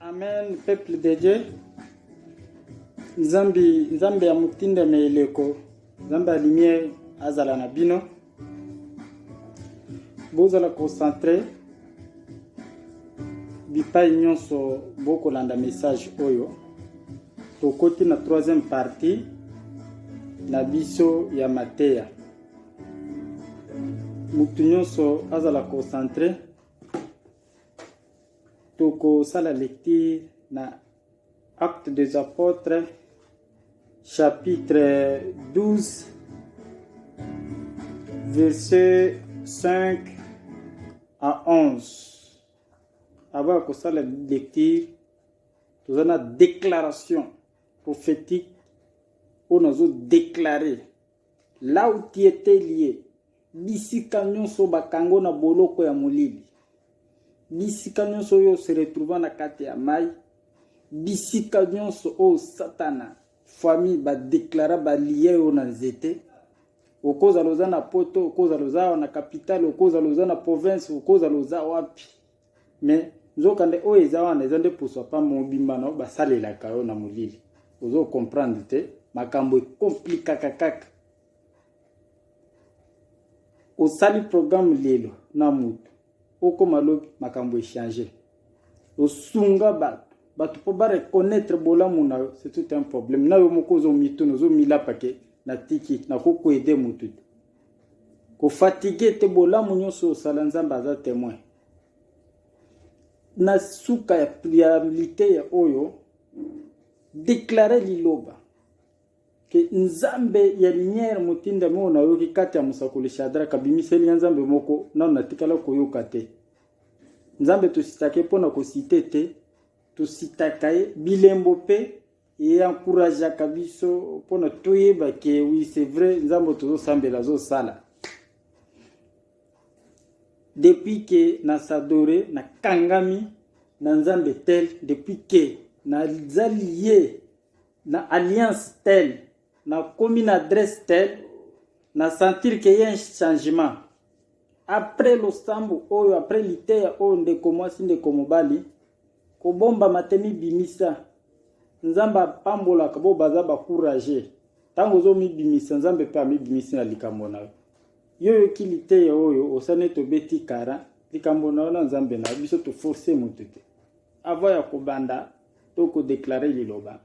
Amen, peuple de Dieu. Nzambe ya mutinda meeleko. Nzambe lumière azala na bino. Bozala concentré. Bipai nyonso boko landa message oyo. Tokoti na troisième partie na biso ya Mateya. Mutu nyonso azala concentré. Toko sala lecture na Actes des Apôtres chapitre 12 verset 5 à 11. Avant que ça la lecture, nous avons une déclaration prophétique où nous avons déclaré là où tu étais lié. Bisika nyonso bakango na boloko ya molili. Bisika nyonso yo se retrouva na kati ya mai. Bisika nyonso o satana famille ba déclara ba lié o na nzete. Okoza loza na poto, okoza loza na capitale, okoza loza na province, okoza loza wapi. Mais nzokande o eza wana eza nde poswa pa mobimba na basalela kayo na molili. Ozo comprendre te makambo compliqué kaka. Osali programme lelo na mutu. Oko malobi makambo échanger. Osunga bato po ba reconnaître bolamu na yo, c'est tout un problème. Na yo moko zo mito no zo mila pake na tiki na ko aider mutu. Ko fatiguer te bolamu nyonso osala nzamba za témoin. Na suka ya priorité ya oyo déclarer liloba que nzambe ya lumière mutinda mo na yo kati ya musakoli shadra kabimiseli nzambe moko na natikala koyoka te. Nzambe tositake pona ko citer te, tositakaye bilembo pe et encourager kabiso pona toyeba ke oui c'est vrai nzambe tozo sambela zo sala. Depuis que na sadore na kangami na nzambe tel, depuis que na zalié na alliance tel, na commune adresse tel, na sentir qu'il y a un changement. Après le sambo oyo, après l'iteya oyo ndeko mwasi ndeko mobali, kobomba matemi bimisa. Nzamba pambola kabo baza ba courage. Tango zo mi bimisa nzambe pa mi bimisa na likambo na yo. Yo kiliteya oyo osane to beti kara, likambo na na nzambe na biso to forcer mutete. Ava ya kobanda to ko déclarer liloba.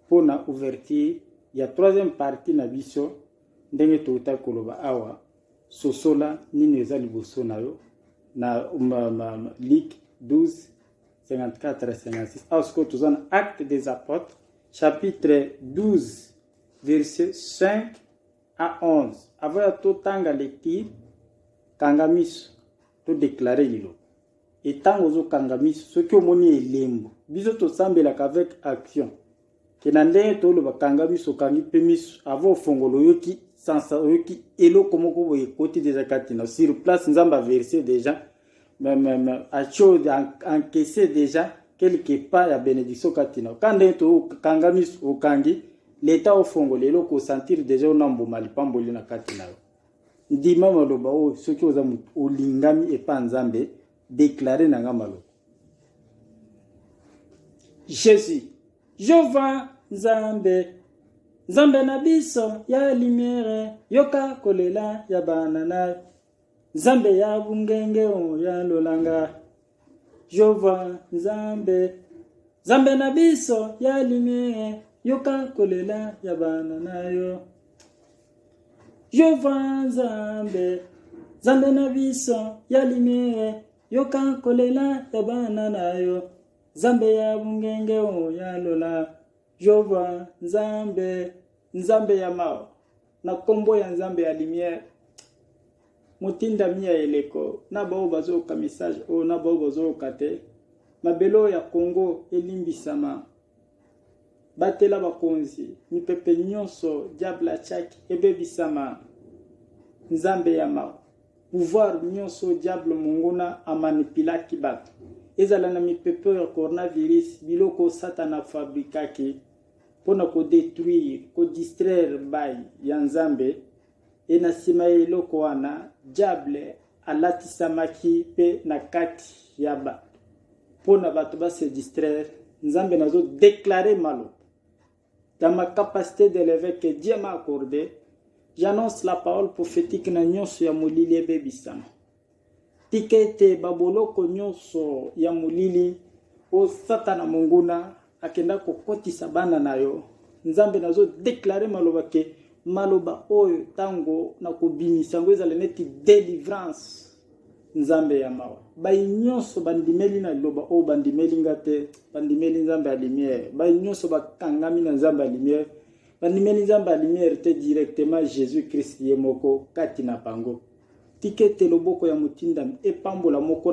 Pona ouverture ya troisième partie na biso ndenge touta koloba awa sosola nini eza liboso na yo na Luc 12 54 56 asko tuzana Actes des Apôtres chapitre 12 verset 5 à 11 avant to tanga lecture kangamiso to déclarer lilo et tango zo kangamiso ce que moni elembo biso to sambela avec action kenande to lo bakanga biso kangi pemis avo fongolo yoki sansa yoki elo komoko boye koti déjà katina sur place nzamba verser déjà même a chose encaissé déjà quelque part ya bénédiction katina kande to kanga mis o kangi l'état au fongolo elo ko sentir déjà onambo malipamboli na katina ndima maloba o soki oza olingami e pa nzambe déclarer nanga malo Jésus Jova Nzambe na biso ya lumière yoka kolela ya banana Nzambe ya bungenge o ya lolanga Jova Nzambe na biso ya lumière yoka kolela ya banana yo Jova Nzambe na biso ya lumière yoka kolela ya banana yo Nzambe ya bungenge o ya lola Jova Nzambe ya mao na kombo ya Nzambe ya lumière mutinda miya eleko na bao bazo ka message o na bao bazo kate mabelo ya Congo elimbisama batela bakonzi mipepe nyonso diable chaki ebebisama Nzambe ya mao pouvoir nyonso diable mongona amanipulaki bato ezala na mipepe ya coronavirus biloko satana fabrikaki pona ko détruire ko distraire bay ya Nzambe e na sima eloko wana diable alatisamaki pe na kati ya ba pour na bato ba se distraire. Nzambe nazo déclarer maloba. Dans ma capacité d'élever que Dieu m'a accordé, j'annonce la parole prophétique na nyonso ya molili ebebisama. Tikete baboloko nyonso ya molili o satana monguna akenda kokotisa bana na yo. Nzambe nazo déclarer maloba ke maloba oyo tango na kobimisa ngo ezala neti délivrance. Nzambe ya mawa bai nyonso bandimeli na loba o bandimeli ngate bandimeli nzambe ya lumière bai nyonso bakangami na nzambe ya lumière bandimeli nzambe ya lumière te directement Jésus Christ ye moko kati na bango tikete loboko ya mutindami epambola moko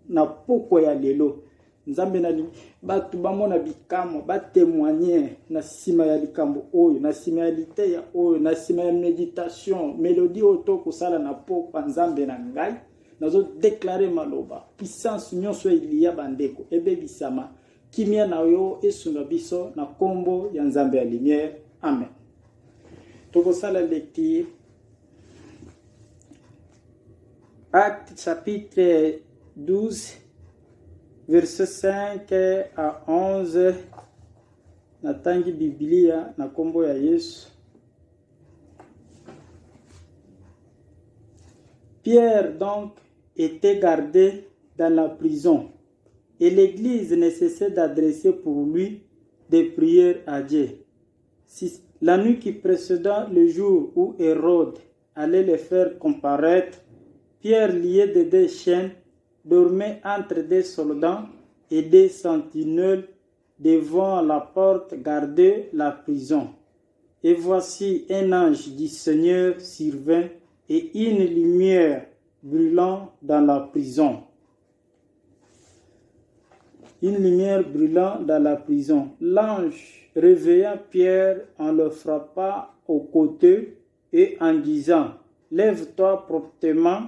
na poko ya lelo nzambe na batu bamona bikamo batémoigner na sima ya likambo oyo na sima ya liteya oyo na sima ya méditation mélodie oto kusala na poko nzambe na ngai nazo déclarer maloba puissance nyonso iliya bandeko ebebisama kimia na yo esunga biso na kombo ya nzambe ya lumière amen. Tokosala lecture Acte chapitre 12 verset 5 à 11 na tangi Biblia na kombo ya Yesu. Pierre donc était gardé dans la prison et l'église ne cessait d'adresser pour lui des prières à Dieu. La nuit qui précéda le jour où Hérode allait le faire comparaître, Pierre, lié de deux chaînes, dormait entre des soldats et des sentinelles devant la porte gardait la prison. Et voici un ange du Seigneur survint et une lumière brûlant dans la prison. Une lumière brûlant dans la prison. L'ange réveilla Pierre en le frappant au côté et en disant « Lève-toi promptement,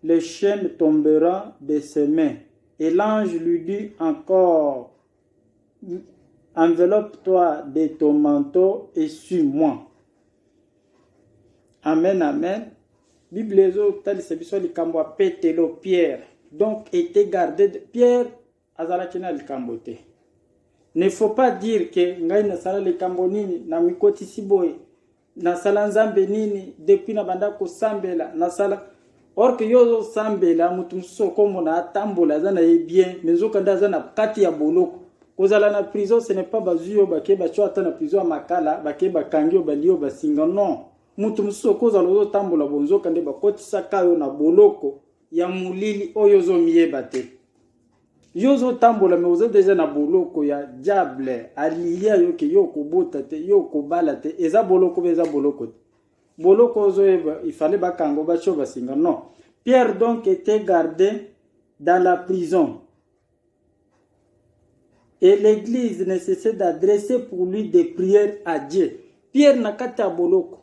les chaînes tomberont de ses mains. » Et l'ange lui dit encore « Enveloppe-toi de ton manteau et suis-moi. » Amen, amen. Bible ezo talisa biso likambo ya Petelo Pierre donc était gardé de Pierre azalaki na likambo te. Ne faut pas dire que ngai na sala likambo nini na mikotisi boye na sala nzambe nini depuis na banda ko sambela na sala or que yozo sambela mutu msoko mona atambola zana ye bien mezoka ndaza na kati ya boloko kozala na prison. Ce n'est pas bazuyo bakeba cho ata na prison makala bakeba kangio balio basinga non. Mutu msoko za lozo tambola bonzoka nde bakotisa kayo na boloko ya mulili oyo zo miyeba te. Yozo tambola me oza deja na boloko ya diable aliya yo ke yo kobota te yo kobala te eza boloko beza boloko te. Boloko ozo il fallait bakango bacho basinga non. Pierre donc était gardé dans la prison. Et l'église ne cessait d'adresser pour lui des prières à Dieu. Pierre nakata boloko.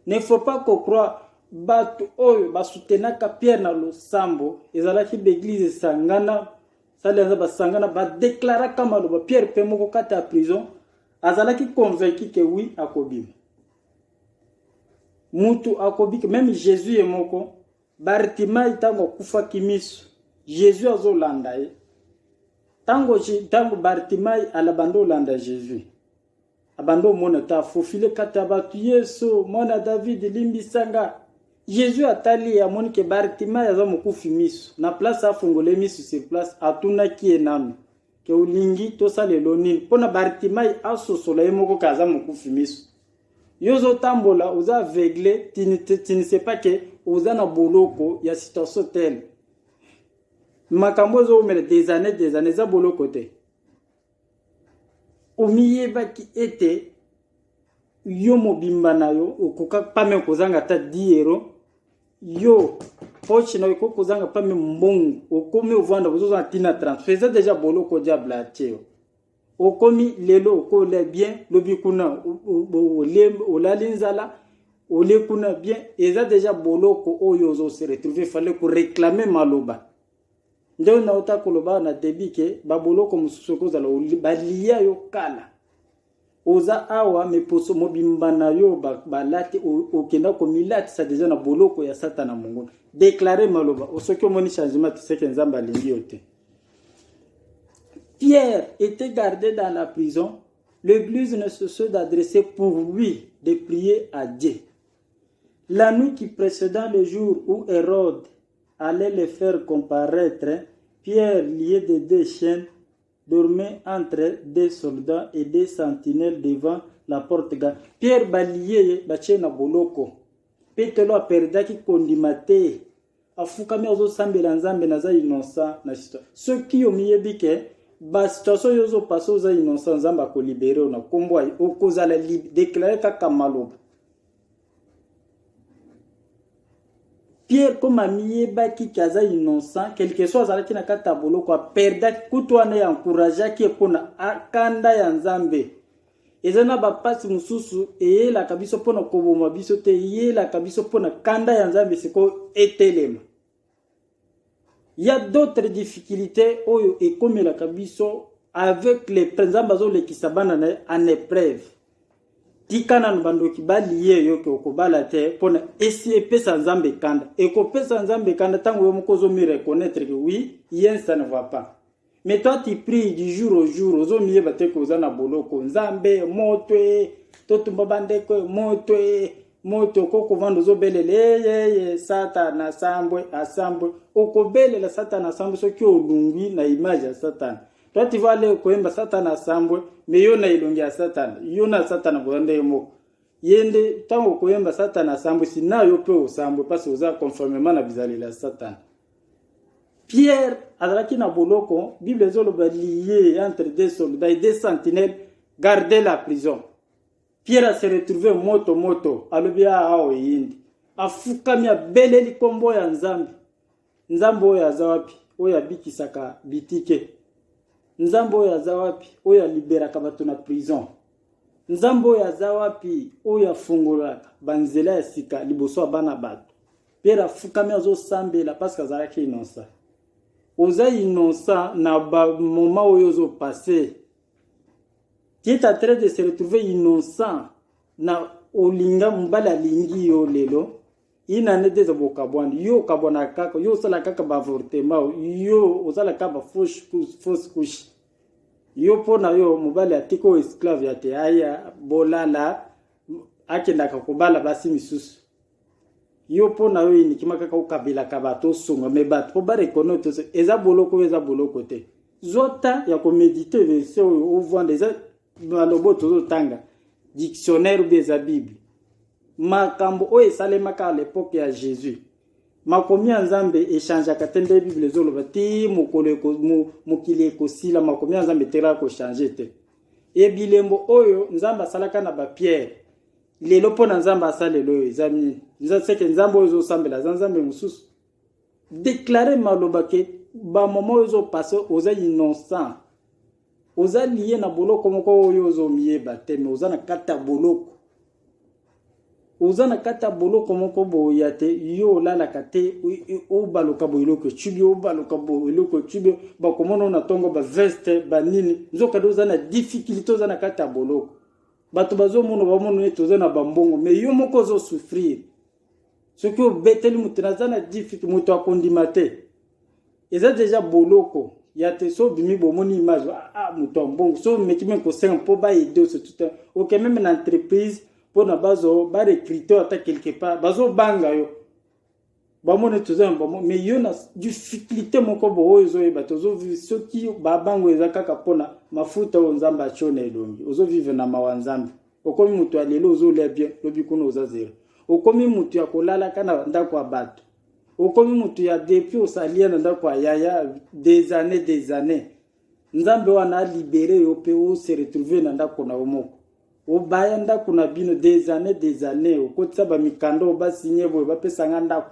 Ne faut pas qu'on croit batu oyo basutenaka Pierre na losambo ezalaki l'église sangana salenza basangana ba déclara kama loba Pierre pe moko kata prison azalaki convaincu que oui akobima mutu akobika même Jésus est moko Bartimai tango kufa kimiso Jésus azolanda ye tango Bartimai alabando landa Jésus abando mona ta fofile kata batu Yesu mona David limbisanga Jésus atali ya moni ke Bartimai aza mokufi miso na place afungole miso sur place atuna ki enami ke ulingi to salelo nini pona Bartimai asosola ye moko kaza mokufi miso yozo tambola uza aveugle tu ne sais pas que uza na boloko ya situation telle makambo zo mele des années za boloko te omiyeba ki ete yo mobimba na yo okoka pame kozanga ta 10 euros yo poche na yo kozanga pame mbongo okomi ovanda bozo tina transfert ça déjà boloko diable atio okomi lelo ko le bien lobikuna olalinzala olekuna bien eza déjà boloko oyo zo se retrouver fallait ko réclamer maloba. Ndio na utakoloba na debike baboloko mususu kozala baliya yo kala oza awa meposo mobimba na yo balati okenda komilati sa deja na boloko ya satana mungu déclarer maloba osoki omoni changement tiseke nzamba lingi yote Pierre était gardé dans la prison. L'église ne cessait d'adresser pour lui, de prier à Dieu. La nuit qui précédant le jour où Hérode allait le faire comparaître, Pierre, lié de 2 chaînes, dormait entre des soldats et des sentinelles devant la porte. Pierre balié bache na boloko. Petelo aperdaki kondimate. Afukami azosambela nzambe naza innocent na histoire. Soki omiyebi ke ba situation yozo passe oza innocent nzambe akolibere na kombo ai okozala déclarer kaka maloba. Pierre comme amiyebaki kaza innocent quelque chose azalaki na kata boloko aperdaki kutu wana ya encourageaki epona akanda ya nzambe. Ezana bapasi mususu eyelaka biso mpona koboma biso te eyelaka biso mpona kanda ya nzambe siko etelema. Il y a d'autres difficultés oyo ekomelaka biso avec les nzambe azolekisa bana na en épreuve. Tikana nbandoki baliye yo ke okobala te mpona esi epesa nzambe kanda. Ekopesa nzambe kanda tango yo moko ozomi reconnaître que oui, yen ça ne va pas. Mais toi tu pries du jour au jour, ozomiye bate koza na boloko nzambe motwe totumba bandeko moto koko vando zobelele satana sambwe asambwe okobelela satana sambwe soki olungwi na image ya satana. Toi tu vas aller koemba satana sambwe mais yo na ilongi ya satana yo na satana bwande mo yende tango koemba satana sambwe sina yo pe osambwe parce oza conformément na bizali la satana. Pierre azalaki na boloko Bible ezoloba lié entre des soldats et des sentinelles garder la prison. Pierre se retrouvé moto alobia ao yindi afukami abeleli kombo ya nzambe. Nzambe oyo azawapi oyo abikisaka bitike. Nzambe oyo azawapi oyo liberaka bato na prison. Nzambe oyo azawapi oyo afungolaka banzela ya sika liboso ya bana bato. Pierre afukami azosambela parce que azalaki innocent. Oza innocent na ba moment oyo ozo passé. Qui est en train de se retrouver innocent na olinga mbala lingi yo lelo ina nede za bokabwani yo kabwana kaka yo sala kaka ba avortement yo osala kaka fausse couche yo pona yo mobali atiko esclave ya te aya bolala akenda kakobala basi misusu yo pona yo inikima kaka ukabila kabato songa me bat po ba reconnaître eza boloko te zota ya ko méditer version au vent des malobo tozotanga dictionnaire ou des Bible makambo oyo esalemaka à l'époque ya Jésus makomi ya nzambe echangeaka te nde Bible ezoloba ti mokili ekosila makomi ya nzambe etera kochange te ebilembo oyo nzambe asalaka na bapierre lelo mpona nzambe asalelo oyo eza nini seke nzambe oyo ezosambela za nzambe mosusu déclare maloba ke bamoma oyo ezopase oza innocent oza lié na boloko moko oyo ozomiyeba te me oza na kata boloko oza na kata boloko moko boya te yo olalaka te obaluka boyeloko etubi obaluka boyeloko etubi bakomona na ntongo baveste banini nzokade oza na difficulté oza na kata boloko bato bazomona bamona ete oza na bambongo me yo moko ozosouffrir soki obeteli moto naza na difficulté moto akondima te eza deja boloko ya te so bimi bomoni image moto mbongo so mekime ko senga po ba aider ce tout OK même na entreprise pour na bazo ba recruter ata quelque part bazo banga yo ba mone tuza mbamo mais yo na difficulté moko bo ozo e batozo vivre soki ba bango ezaka kapona mafuta o nzamba chona elongi ozo vivre na mawanzambe okomi mutu alelo ozo le bien lobi kuno oza zero okomi mutu ya kolala kana ndako abato okomi mutu ya depuis osalia na ndako yaya des années nzambe wana libéré yo pe o se retrouver na ndako na omoko obaya ndako na bino des années okotisa ba mikando ba signer boye ba pesanga ndako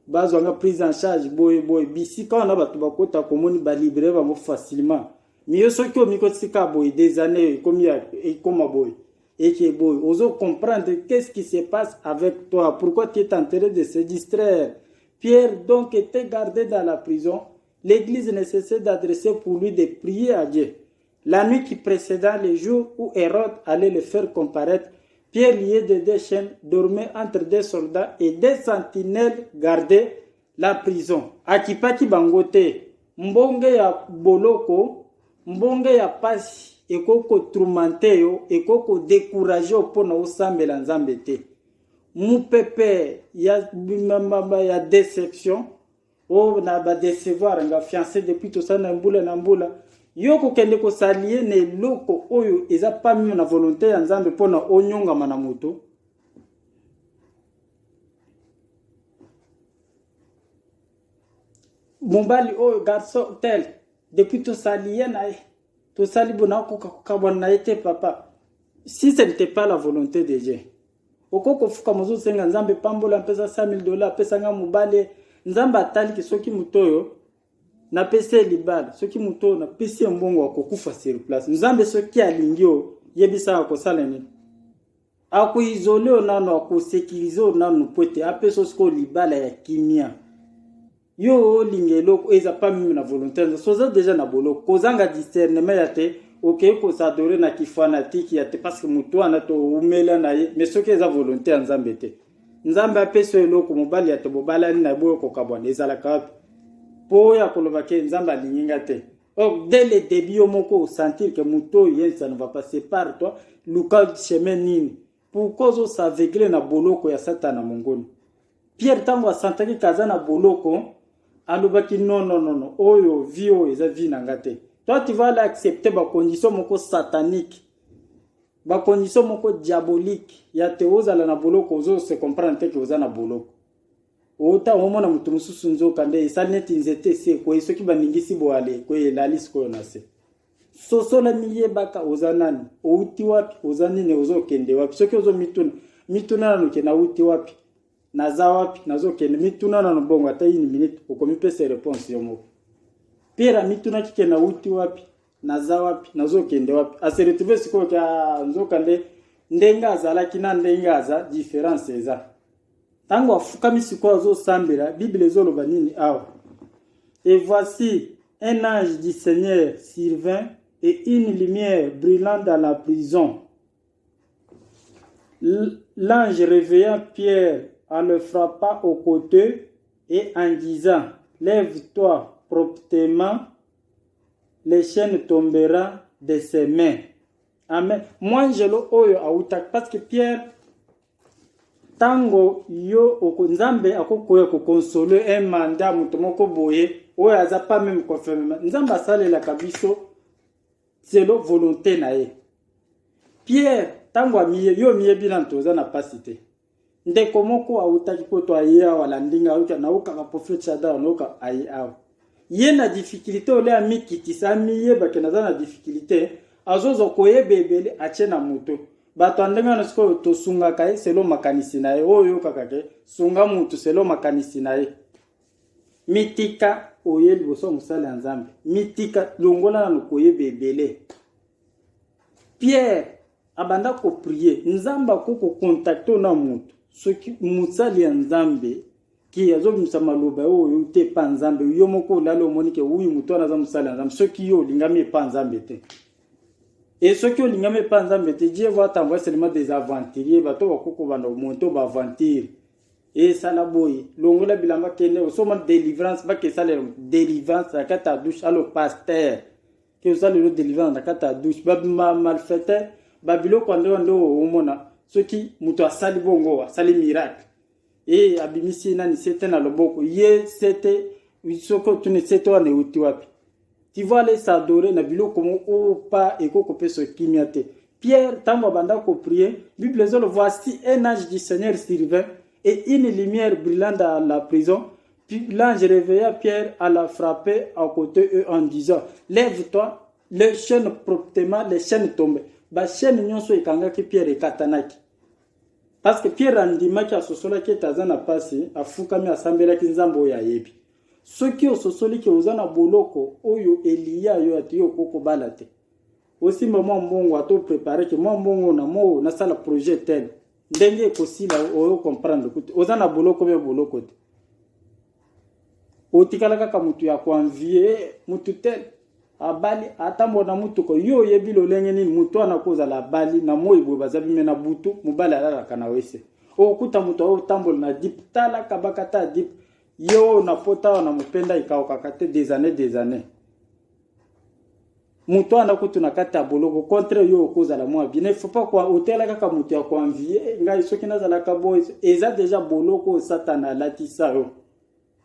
bazwanga prise en charge boye bisika na bato bakota komoni ba libéré bango facilement miyo soki omikotsika boye des années comme boye et que boye ozo comprendre qu'est-ce qui se passe avec toi pourquoi tu es en train de se distraire. Pierre donc était gardé dans la prison. L'église ne cessait d'adresser pour lui des prières à Dieu. La nuit qui précéda le jour où Hérode allait le faire comparaître, Pierre, lié de 2 chaînes, dormait entre des soldats et des sentinelles gardaient la prison. Akipaki bangote, mbonge ya boloko, mbonge ya pasi ekoko tourmente yo ekoko décourager opona osambela nzambe te mupepe ya déception o na ba décevoir nga fiancé depuis tout ça na mbula yo kokende ko salie ne loko oyo eza pas même na volonté ya nzambe pona onyongama na moto. Mombali oyo garçon tel depuis tout salie na tout sali bona ko na été papa, si ce n'était pas la volonté de Dieu okoko fuka mozo senga nzambe pambola pesa $100,000 pesa nga mobale nzamba atali ki soki mutoyo na pesa libala soki mutoyo na pesa mbongo akokufa sur place nzambe soki alingio yebisa ko sala nini ako isolé onano ako sécuriser onano pote apeso sko libala ya kimia yo lingelo eza pas même na volonté soza déjà na bolo kozanga discernement ya te ok ko s'adorer na ki fanatique ya te parce que mutu ana to umela na ye mais soki eza volonté ya nzambe te nzambe apeso eloko mobali ya te bobala ni na boyo ko kabwana ezala ka po ya koloba ke nzambe alinginga te. Donc dès le début moko sentir que mutu yen ça ne va pas séparer toi luka chemin nini pourquoi zo s'aveugler na boloko ya satana mongoni Pierre tango asantaki kaza na boloko alobaki non oyo vio eza vi na ngate. Toi tu vas l'accepter ba condition moko satanique ba condition moko diabolique ya te ozala na boloko ozo se comprendre te que oza na boloko ota omona mutu mususu nzoka nde esalneti nzete se ko soki baningisi boale ko elalis ko na se sosola miyebaka oza nani outi wapi oza nini ozokende wapi soki ozo mituna na nuke na outi wapi naza wapi nazokende mituna na bongo ata ini minute okomi pesa réponse yomo pera mituna kike na outi wapi naza wapi nazokende wapi ase retrouver siko ka nzoka nde ndenga azala kina ndenga aza différence eza tango afukami siko azo sambela bible ezoloba nini awa et voici un ange du Seigneur survint et une lumière brûlant dans la prison. L'ange réveillant Pierre en le frappant au côté et en disant lève-toi promptement, les chaînes tomberont de ses mains. Amen. Moi je le oyo autak parce que Pierre tango yo okonzambe akokoya ko consoler un mandat mutomoko boye oyo aza pas même confirmé nzamba salela kabiso c'est la volonté na ye. Pierre tango amiye yo miye bilantoza na pasite ndeko moko autaki poto aya wala ndinga uka na uka prophète Shada na uka ayi awa ye na difficulté ole amikitisa miye bakenaza na difficulté azozo koyebe ebele ache na moto bato andenga na siko to sunga kai selo makanisi na ye oyo kakake sunga mutu selo makanisi na ye mitika oye liboso musala nzambe mitika longola na koyebe ebele. Pierre abanda ko prier nzamba ko contacter na mutu soki musali ya nzambe ki azobimisa maloba oyo te pa nzambe yo moko lalo monike uyu mutu anaza musala nzambe soki yo lingami pa nzambe te. Et ceux qui ont l'ingame pas ensemble, Dieu va t'envoyer seulement des aventuriers, bateau va couper dans le monto, va aventure. Et ça la boy. L'ongola bilamba kene, au sommet délivrance, pas que ça le délivrance, la carte à douche, à le pasteur. Que ça le délivrance, la carte à douche. Babima malfaiteur, babilo quand on au mona. Ceux qui muto sali bongo, sali miracle. Et abimisi nani c'était dans le boko. Ye c'était, ce que tu ne sais toi ne utiwapi. Tu vas aller s'adorer na bilo comme au pas et ko kopé ce kimiate. Pierre tango banda ko prier, Bible le voici un ange du Seigneur survint et une lumière brillante dans la prison. Puis l'ange réveilla Pierre à la frapper à côté eux en disant lève-toi, les chaînes promptement les chaînes tombent. Ba chaîne nyonso ekanga ki Pierre ekatanaki. Parce que Pierre andimaki asosola ki tazana pasi afukami asambela ki nzambo ya yebi. Soki ososoli ke ozana boloko oyo Elia yo atiyo koko balate aussi maman mbongo ato préparer que moi mbongo na mo na sala projet tel ndenge kosila oyo comprendre kuti ozana boloko be boloko te otikala kaka mutu ya kwanvie mutu tel abali atambo na mutu ko yo yebi lolenge ni mutu ana kozala bali na moyi bo bazabi mena butu mubali alala kana wese okuta mutu o tambo na dip tala kabakata dip yo na pota na mupenda ikaokakate des années. muto ana kutuna kata boloko contre yo kozala moi bien. Il faut pas quoi hôtel kaka muto ya ko envier ngai soki nazala ka boy eza déjà boloko satana latisa yo.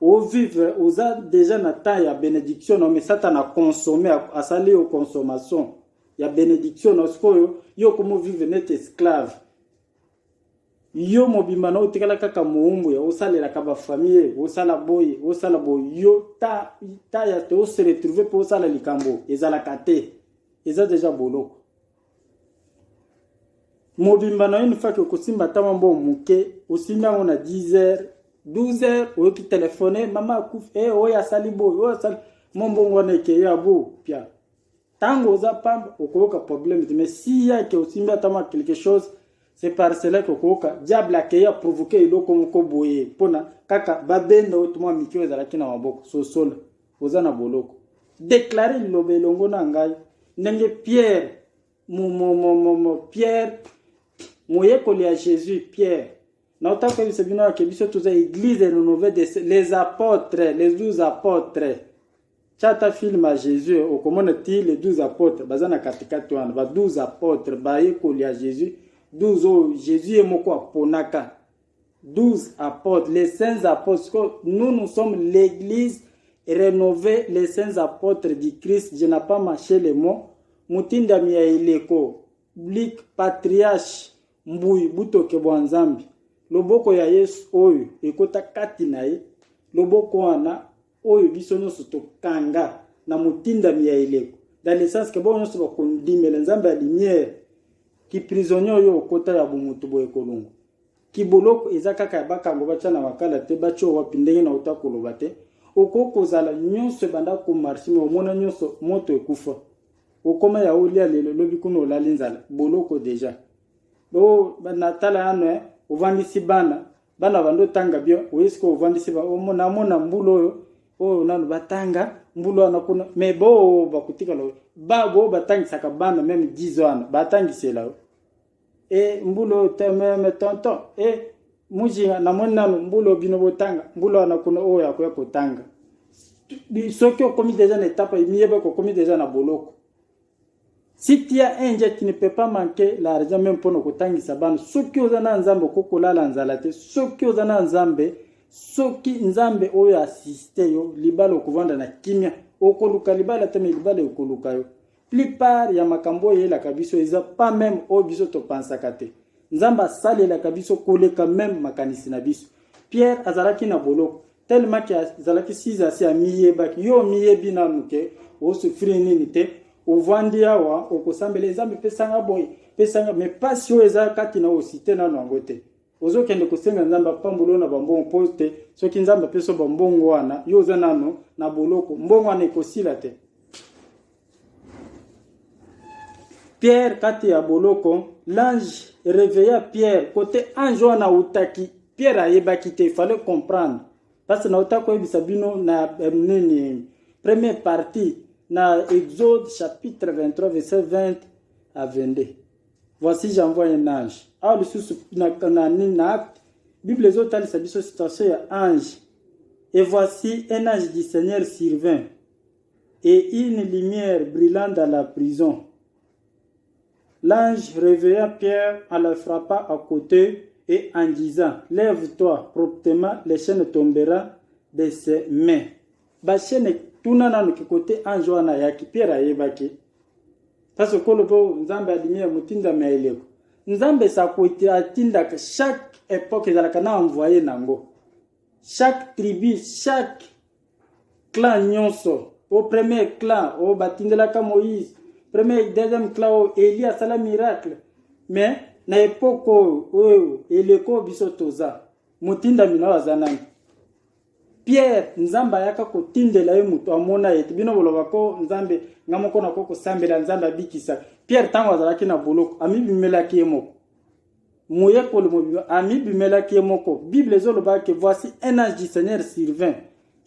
Au vivre oza déjà na temps ya bénédiction non mais satana consommer a sali au consommation ya bénédiction no skoyo yo komo vivre net esclave. Yo mobimba na otikala kaka muumbu ya osalela ka ba famille osala boy yo ta ya te o se retrouver pour osala likambo ezala kate eza déjà boloko mobimba na une fois que kosimba tama mbo muke osimba ngona 10h 12h oki téléphoner mama akuf oya sali boy oya sali mombo ngona ke ya bo pia tango za pamba okoka problème mais si ya ke osimba tama quelque chose c'est par cela que koka diable a provoqué iloko moko boye pona kaka babenda otuma mikio ezalaki na maboko so sola oza na boloko déclarer lobe longo na ngai ndenge Pierre Pierre moyekoli ya Jésus Pierre na otaka biso bino ya kebiso tuza église rénovée les apôtres les 12 apôtres chata film à Jésus okomona ti les 12 apôtres bazana katikati wana ba 12 apôtres bayekoli ya Jésus 12 Jésus est moko ponaka 12 apôtres les saints apôtres nous sommes l'église rénovée les saints apôtres du Christ je n'ai pas mâché les mots mutinda miya ileko blik patriarche mbui butoke bwanzambi loboko ya Yesu oyo ekota kati naye loboko wana oyo biso nyonso tokanga na mutinda miya ileko dans le sens que bon nyonso bakondimela nzambe ya lumière ki prisonnier yo kota ya bumutu boye kolongo ki boloko eza kaka ya bakango bacha na wakala te bacho wapi ndenge na utakoloba te okoko zala nyonso banda ko marché mais omona nyonso moto ekufa okoma ya olia lelo lobi kuno lalinzala boloko déjà bo banatala ano ovandisi bana bando tanga bio oyesko ovandisi ba omona mona mbulo oyo o nanu batanga mbulo ana kuna mais bo bakutika lo bo batangisaka bana même 10 ans batangisela mbulo tememe tonton muji na mona mbulo bino botanga mbulo ana kuna oyo akoya kotanga soki okomi déjà na étape miyeba ko komi déjà na boloko. Si tu as un jet qui ne peut pas manquer l'argent même pour nous kotangisa bana soki ozana nzambe kokolala nzala te soki ozana nzambe soki nzambe oyo assiste yo libala okuvanda na kimia okoluka libala te mais libala okoluka yo plupart ya makambo yela kabiso eza pas même o biso to pensaka te nzamba sale la kabiso koleka même makanisi na biso. Pierre azalaki na boloko tellement que azalaki 6 asi amiyeba yo miyebi na muke o souffrir nini te ovandi awa okosambela nzambe pesanga boy pesanga mais pas si o eza kati na osite na nangote ozokende kosenga nzamba pambulo na bambongo poste soki nzamba peso bambongo wana yo oza nano na boloko mbongo wana ekosila te. Pierre kati ya boloko l'ange réveilla Pierre côté ange wana utaki Pierre ayebaki te il fallait comprendre parce que na utako ebisa bino na nini première partie na Exode chapitre 23 verset 20 à 22. Voici j'envoie un ange. Alors le sous na Bible les autres ça dit situation ya ange. Et voici un ange du Seigneur survint et une lumière brillant dans la prison. L'ange réveilla Pierre en le frappant à côté et en disant lève-toi promptement les chaînes tomberont de ses mains. Ba chaîne tunana no côté ange wana yaki Pierre ayebaki parce que kolobo nzambe alimia mutinda maeleko nzambe sa koiti atinda que chaque époque ezalaka na envoyé nango chaque tribu chaque clan nyonso au premier clan au batindelaka Moïse premier deuxième clan au Élie asala miracle mais na époque oyo eleko biso toza mutinda mina azanani Pierre nzamba yaka kotindela ye mutu amona ete bino boloba ko nzambe ngamoko na koko sambela nzamba bikisa Pierre tango azalaki na boloko ami bimelaki ye moko moye ko le mobi ami bimelaki ye moko Bible ezoloba que voici un ange du Seigneur survint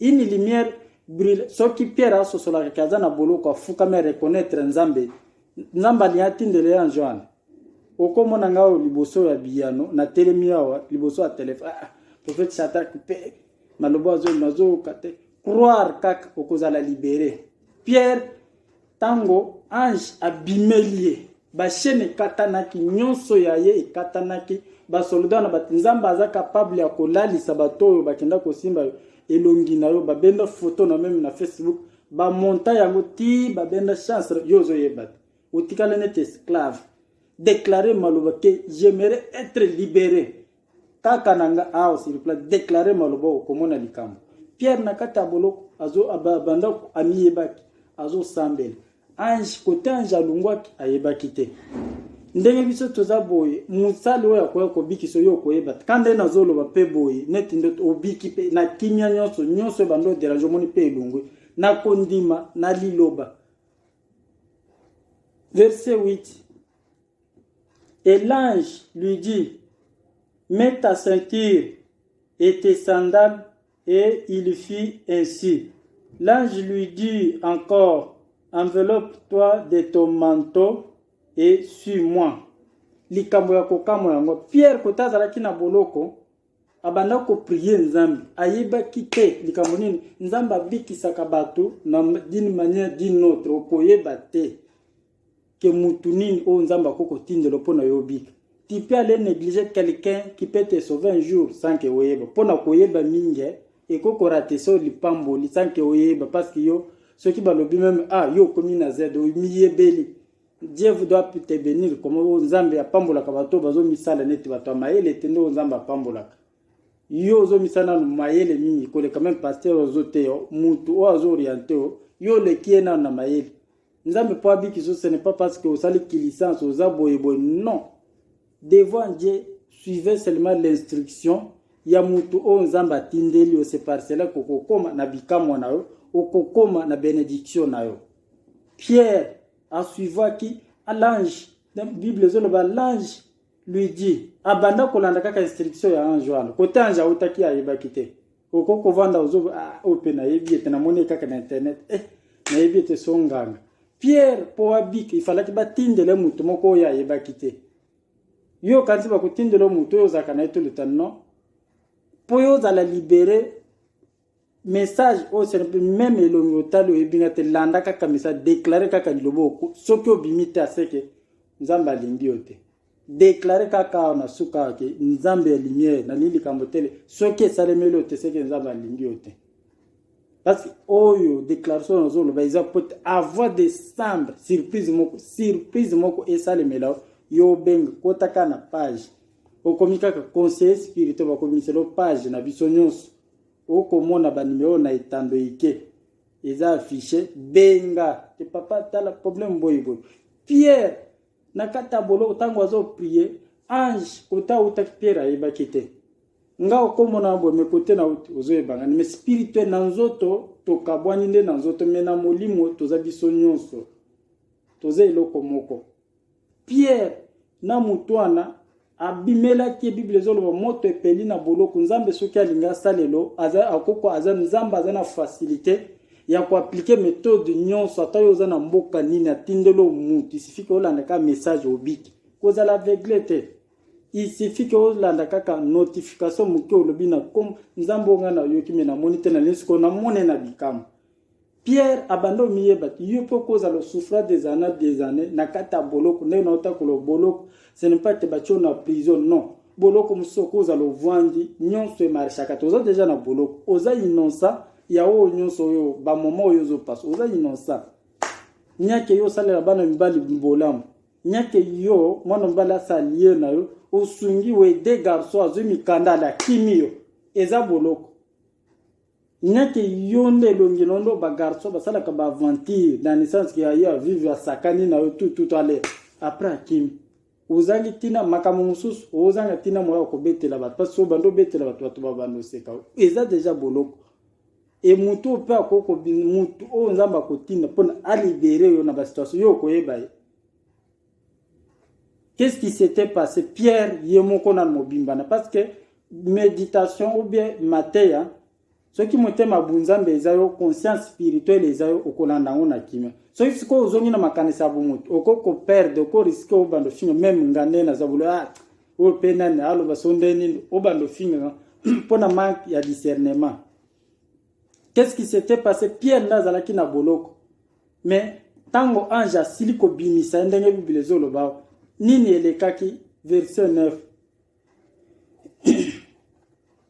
une lumière brille soki Pierre asosola kaza na boloko afuka me reconnaître nzambe nzamba li atindela ye ange wana okomona ngao liboso ya biyano na telemi awa liboso ya téléphone prophète Shadrach pe maloba zo nazo kate croire kaka okozala libéré. Pierre tango ange abimelie bashene katanaki nyonso ya ye ekatanaki basoldat na batinzamba aza capable ya kolalisa bato oyo bakenda kosimba elongi na yo babenda photo na même na Facebook bamonta yango ti babenda chance yo ozoyeba te otikala nete esclave déclarer maloba ke j'aimerais être libéré kaka nanga ao s'il vous plaît déclarer maloba okomona likambo Pierre na kati ya boloko azo abanda amiyebaki azo sambela ange kote ange alungwaki ayebaki te ndenge biso toza boye musali oyo akoya kobikiso yo koyeba kande nazoloba pe boye neti ndo obiki pe na kimia nyonso bando dérange moni pe elungwe na kondima na liloba. Verset 8. Et l'ange lui dit, mets ta ceinture et tes sandales, et il fit ainsi. L'ange lui dit encore, enveloppe-toi de ton manteau et suis-moi. Likambo ya kokamo yango Pierre kotazalaki na boloko abanda ko prier nzambe ayeba kite likambo nini nzambe abikisaka bato na d'une manière d'une autre okoyeba te que mutu nini o nzambe akoko tindelo pona yobika tu peux aller négliger quelqu'un qui peut te sauver un jour sans que oyeba pona koyeba minge ekoko rater so lipamboli sans que oyeba parce que yo ceux qui balobi même yo komi na zedo miyebeli Dieu doit te bénir comme nzambe apambola ka bato bazo misala neti bato mayele tendo nzambe apambola yo zo misana mayele mingi ko le quand même pasteur ozote mutu o azo orienté yo le kiena na mayele nzambe po abiki ce n'est pas parce que osali ki licence oza boye non devant Dieu suivez seulement l'instruction ya mutu o nzambe atindeli o se parcela kokoma na bikamo na yo okokoma na bénédiction na yo. Pierre a suivi qui à l'ange dans la Bible l'ange lui dit abanda kolanda kaka instruction ya ange wana kote ange utaki ayebaki te okoko vanda ozo open ayebi te na moni kaka na internet na yebi te songanga Pierre po abik il fallait batindele mutu moko ya ayebaki te yo kanzi ba kutindele mutu yo zakana eto le temps non po yo za la libérer message au service même elongo talo ebinga te landa kaka message déclarer kaka lilobo soki obimite aseke nzamba lingi yote déclarer kaka na suka ke nzambe ya lumière na lili kambotele soki esalemeli ote seke nzamba lingi yote parce que oyo déclaration nozolo ba iza peut avoir des chambres surprise moko esalemela yo benga kotaka na page okomika ka conseiller spirituel bakomiselo page na biso nyonso okomona banimero na etando ike eza affiché benga te papa tala problème boy Pierre na kata bolo tango azo prier ange kota utaki Pierre ayebaki te nga okomona bo me kote na ozo ebanga mais spirituel na nzoto tokabwani nde na nzoto me na molimo toza biso nyonso toza eloko moko Pierre na mutwana abimela ki Bible zolo moto epeli na boloko nzambe soki alinga salelo aza akoko aza nzamba aza na facilité ya ko appliquer méthode nyonso ata yo za na mboka nini atindelo mutu isifike olanda ka message obiki koza la aveuglete isifike olanda kaka notification muke olobina comme nzambe ngana yoki mena monite na lesiko na mone na bikam Pierre abando miyeba yo po koza le souffra des années na kata boloko ne na ota ko lo boloko ce n'est pas te battre na prison non boloko musoko za lo vandi nyonso e marchaka toza déjà na boloko oza innocent ya o nyonso yo ba moment yo zo passe oza innocent nyake yo salela bana mibali mbolamu nyake yo mwana mbala salie na yo osungi we de garçons azumi kandala kimio eza boloko nyake yo ndelongi nondo ba garçons basala ka ba aventure dans le sens qu'il y a vivre à sakani na yo tout aller après kimi uzangi tina makamu mususu uzanga tina moya ko betela bat parce que bando betela bat babando seka eza déjà boloko et mutu pe akoko mutu o nzamba ko tina pona a libérer yo na ba situation yo ko yeba. Qu'est-ce qui s'était passé Pierre yemoko na mobimbana parce que méditation ou bien matin ce qui monte mabunzambe ezayo conscience spirituelle ezayo okolanda ngona kimia so ifiko ozongi na makanisa bumutu okoko perdre oko risque obando finga même ngane na zabula o penane alo basonde nini obando finga pona manque ya discernement. Qu'est-ce qui s'était passé Pierre nazalaki na boloko mais tango ange asili kobimisa ndenge Bible ezoloba nini elekaki verset 9.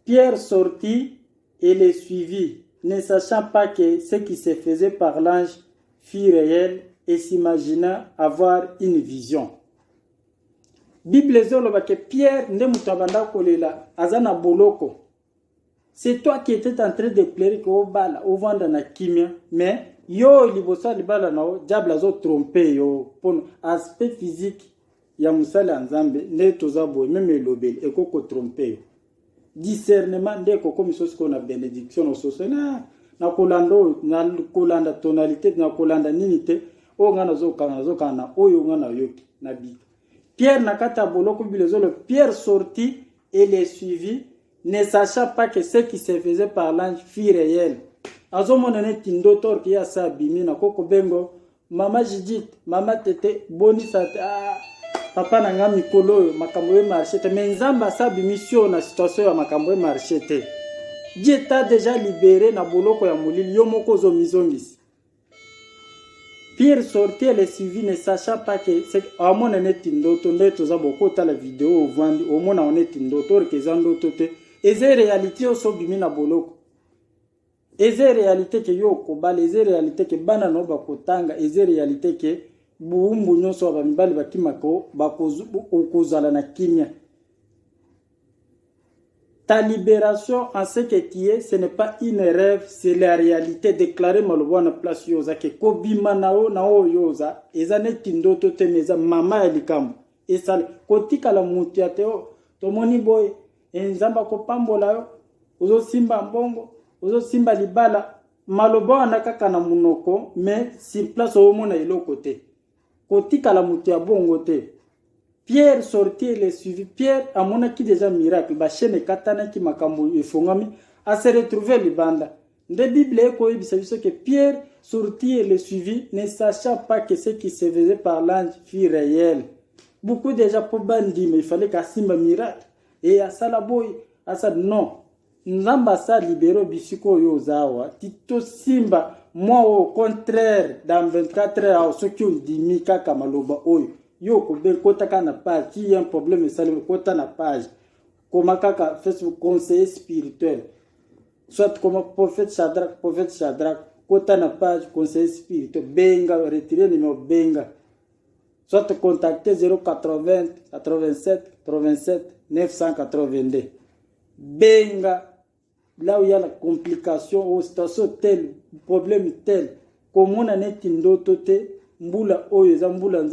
Pierre sortit et les suivit, ne sachant pas que ce qui se faisait par l'ange fut réel et s'imagina avoir une vision. Bible ezoloba que Pierre nde mutu abanda kolela azana boloko. C'est toi qui étais en train de pleurer que obala ovanda na kimia, mais yo libosa libala na diable azo tromper yo pour aspect physique ya musala nzambe ne tozabo même elobeli ekoko tromper yo. Discernement nde koko misosi ko na bénédiction ososo na kolanda tonalité na kolanda nini te o ngana zokana oyo ngana yoki na bi. Pierre nakata boloko bilezolo, Pierre sortit et les suivit, ne sachant pas que ce qui se faisait par l'ange fut réel. Azomona ne tindotor ki ya sa bimi na koko bengo mama Judith, mama tete boni sa papa na nga mikolo makambo e marché te, mais nzamba sa bimission na situation ya makambo e marché te. Dieu t'a déjà libéré na boloko ya molili yo moko zo mizongisi. Pierre sortit et les suivit, ne sachant pas que c'est à mon honnête ndoto ndeto za boko ta la vidéo au vandi au mon honnête ndoto que zandoto te eze réalité oso bimi na boloko. Eze réalité que yo kobala, eze réalité que bana no bakotanga, eze réalité que buumbu nyonso ba mibali bakimako bakozala na kimia. Ta libération en ce que tu es, ce n'est pas une rêve, c'est la réalité. Déclaré malobo na place yoza ke kobima nao yoza ezane tindoto te meza mama elikambo esale kotika la mutu ya teo tomoni boy enzamba kopambola yo ozo simba mbongo ozo simba libala malobo na kaka na munoko mais sur place au mona eloko te kotika la mutu ya bongo te. Pierre sortit et les suivit. Pierre a monaki déjà miracle. Ba chaîne katana ki makambo efongami a se retrouver libanda. De Bible eko ibisa biso que Pierre sortit et les suivit, ne sachant pas que ce qui se faisait par l'ange fut réel. Beaucoup déjà pour bandi mais il fallait qu'à simba miracle. Et à ça la boy, à ça non. Nzamba sa libéro bisiko yo zawa. Tito simba moi au contraire dans 24 heures ce qui ont dit mika kamaloba oyo. Yo kobe kota kana page qui a un problème ça le kota na page comme kaka Facebook conseiller spirituel soit comme prophète Shadrach kota na page conseiller spirituel benga retirer numéro benga soit contacter 080 87 87 982 benga là où il y a la complication ou situation tel problème tel comme on a net ndoto te mbula oyo za mbula